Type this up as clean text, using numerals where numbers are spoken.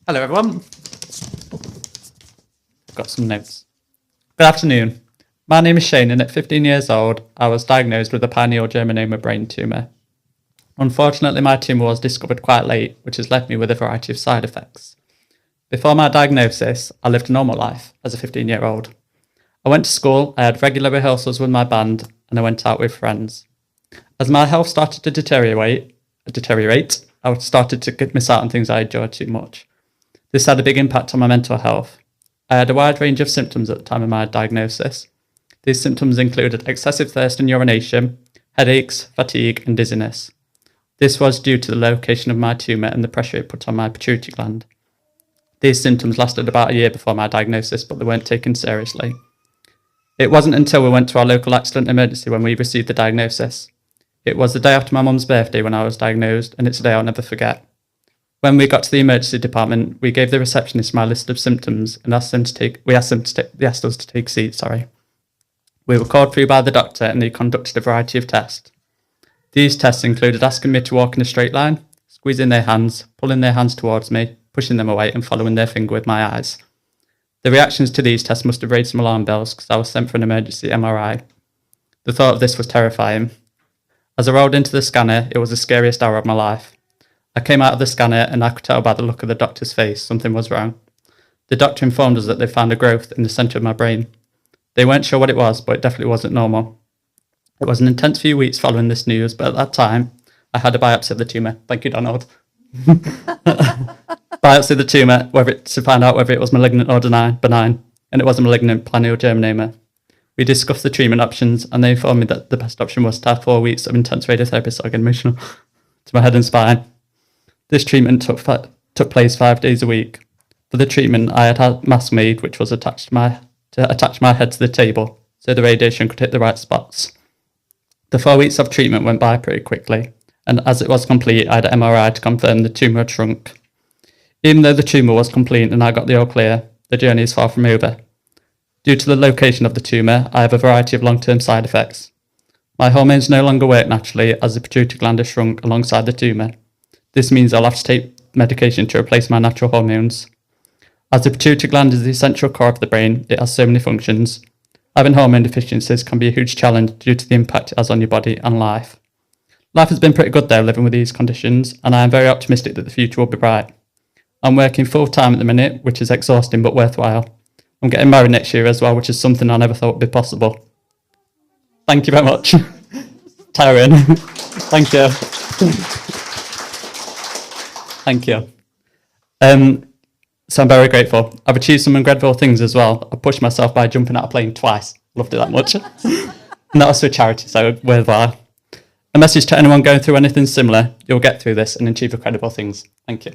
Hello, everyone. I've got some notes. Good afternoon. My name is Shane, and at 15 years old, I was diagnosed with a pineal brain tumour. Unfortunately, my tumour was discovered quite late, which has left me with a variety of side effects. Before my diagnosis, I lived a normal life as a 15-year-old. I went to school, I had regular rehearsals with my band, and I went out with friends. As my health started to deteriorate, I started to miss out on things I enjoyed too much. This had a big impact on my mental health. I had a wide range of symptoms at the time of my diagnosis. These symptoms included excessive thirst and urination, headaches, fatigue, and dizziness. This was due to the location of my tumour and the pressure it put on my pituitary gland. These symptoms lasted about a year before my diagnosis, but they weren't taken seriously. It wasn't until we went to our local accident emergency when we received the diagnosis. It was the day after my mum's birthday when I was diagnosed, and it's a day I'll never forget. When we got to the emergency department, we gave the receptionist my list of symptoms and asked us to take seats. We were called through by the doctor, and he conducted a variety of tests. These tests included asking me to walk in a straight line, squeezing their hands, pulling their hands towards me, pushing them away, and following their finger with my eyes. The reactions to these tests must have raised some alarm bells because I was sent for an emergency MRI. The thought of this was terrifying. As I rolled into the scanner, it was the scariest hour of my life. I came out of the scanner and I could tell by the look of the doctor's face something was wrong. The doctor informed us that they found a growth in the centre of my brain. They weren't sure what it was, but it definitely wasn't normal. It was an intense few weeks following this news, but at that time, I had a biopsy of the tumour. Thank you, Donald. Biopsy of the tumour to find out whether it was malignant or benign, and it was a malignant pineal. We discussed the treatment options, and they informed me that the best option was to have 4 weeks of intense radiotherapy, so I get emotional, to my head and spine. This treatment took place 5 days a week. For the treatment, I had a mask made, which was attach my head to the table, so the radiation could hit the right spots. The 4 weeks of treatment went by pretty quickly, and as it was complete, I had an MRI to confirm the tumour had shrunk. Even though the tumour was complete and I got the all clear, the journey is far from over. Due to the location of the tumour, I have a variety of long-term side effects. My hormones no longer work naturally as the pituitary gland has shrunk alongside the tumour. This means I'll have to take medication to replace my natural hormones. As the pituitary gland is the essential core of the brain, it has so many functions. Having hormone deficiencies can be a huge challenge due to the impact it has on your body and life. Life has been pretty good though, living with these conditions, and I am very optimistic that the future will be bright. I'm working full-time at the minute, which is exhausting but worthwhile. I'm getting married next year as well, which is something I never thought would be possible. Thank you very much. Taryn. Thank you. Thank you. So I'm very grateful. I've achieved some incredible things as well. I pushed myself by jumping out of a plane twice. Loved it that much. And that was for charity, so worthwhile. A message to anyone going through anything similar: you'll get through this and achieve incredible things. Thank you.